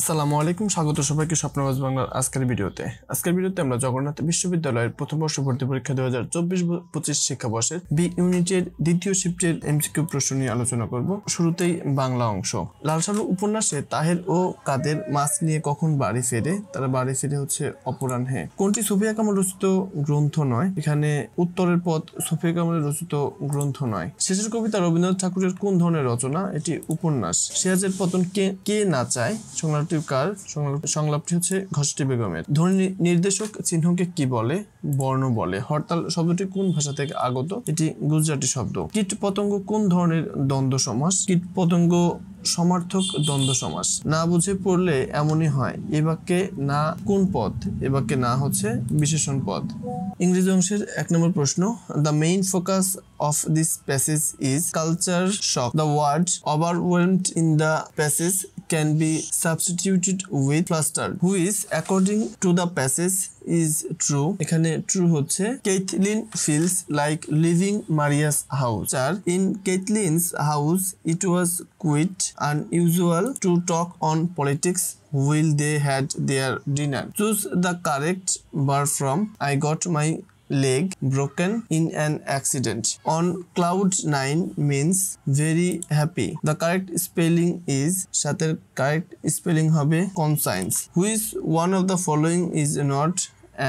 আসসালামু আলাইকুম, স্বাগত সবাইকে স্বপ্নবাজ বাংলার আজকের ভিডিওতে আমরা জগন্নাথ বিশ্ববিদ্যালয়ের প্রথম বর্ষ ভর্তি পরীক্ষা 2024-25 শিক্ষাবর্ষের বি ইউনিটের দ্বিতীয় শিফটের এমসিকিউ প্রশ্ন নিয়ে আলোচনা করব। শুরুতেই বাংলা অংশ। লাল সালু উপন্যাসে তাহের ও কাদের মাছ নিয়ে কখন বাড়ি ফেরে? তারা বাড়ি ফিরে হচ্ছে অপরাহ্নে। কোনটি সুফিয়া কামাল রচিত গ্রন্থ নয়? এখানে উত্তরের পথ সুফিয়া কামালের রচিত গ্রন্থ নয়। শেষের কবিতা রবীন্দ্রনাথ ঠাকুরের কোন ধরনের রচনা? এটি উপন্যাস। সিরাজের পতন কে না চায়? সংলাপটি হচ্ছে ঘসটি বেগমের। ধ্বনি নির্দেশক চিহ্নকে কি বলে? বর্ণ বলে। হরতাল শব্দটি কোন ভাষা থেকে আগত? এটি গুজরাটি শব্দ। কীট পতঙ্গ কোন ধরনের দ্বন্দ্ব সমাস? কীট পতঙ্গ সমার্থক দ্বন্দ্ব সমাস। না বুঝে পড়লে এমনই হয়। এ বাক্যে না কোন পদ? এ বাক্যে না হচ্ছে বিশেষণ পদ। ইংরেজি অংশের 1 নম্বর প্রশ্ন। The main focus of this passage is culture shock. The word overwhelmed in the passage can be substituted with flustered, which according to the passage is true. এখানে true হচ্ছে Caitlin feels like leaving Maria's house. In Caitlin's house it was quite unusual to talk on politics while they had their dinner. Choose the correct verb from I got my leg broken in an accident. On cloud 9 means very happy. The correct spelling is সাথের correct spelling হবে conscience. Which one of the following is not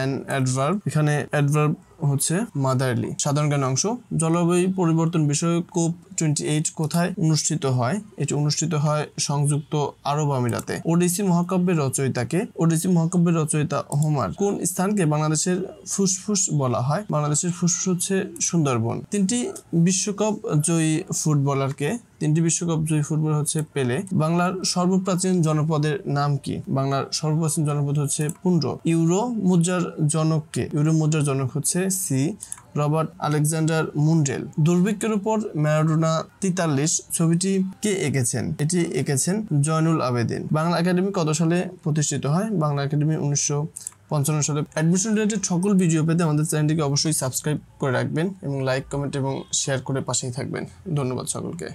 an adverb? এখানে adverb হচ্ছে motherly. সাধারণ জ্ঞান অংশ। জলবায়ু পরিবর্তন বিষয়ক COP 28 কোথায় অনুষ্ঠিত হয়? এটি অনুষ্ঠিত হয় সংযুক্ত আরব আমিরাতে। ওডিসি মহাকাব্যের রচয়িতাকে? ওডিসি মহাকাব্যের রচয়িতা হোমার। কোন স্থানকে বাংলাদেশের ফুসফুস বলা হয়? বাংলাদেশের ফুসফুস হচ্ছে সুন্দরবন। তিনটি বিশ্বকাপ জয়ী ফুটবলারকে? তিনটি বিশ্বকাপ জয়ী ফুটবলার হচ্ছে পেলে। বাংলার সর্বপ্রাচীন জনপদের নাম কি? বাংলার সর্বপ্রাচীন জনপদ হচ্ছে পুন্ড্র। ইউরো মুদ্রার জনক কে? ইউরো মুদ্রার জনক হচ্ছে সি রবার্ট আলেকজান্ডার মুন্ডেল। দুর্ভিক্ষের উপর ম্যারাডোনা 43 ছবিটি কে এঁকেছেন? এটি এঁকেছেন জয়নুল আবেদিন। বাংলা একাডেমি কত সালে প্রতিষ্ঠিত হয়? বাংলা একাডেমি 1955 সালে। অ্যাডমিশন রিলেটেড সকল ভিডিও পেতে আমাদের চ্যানেলটিকে অবশ্যই সাবস্ক্রাইব করে রাখবেন এবং লাইক, কমেন্ট এবং শেয়ার করে পাশেই থাকবেন। ধন্যবাদ সকলকে।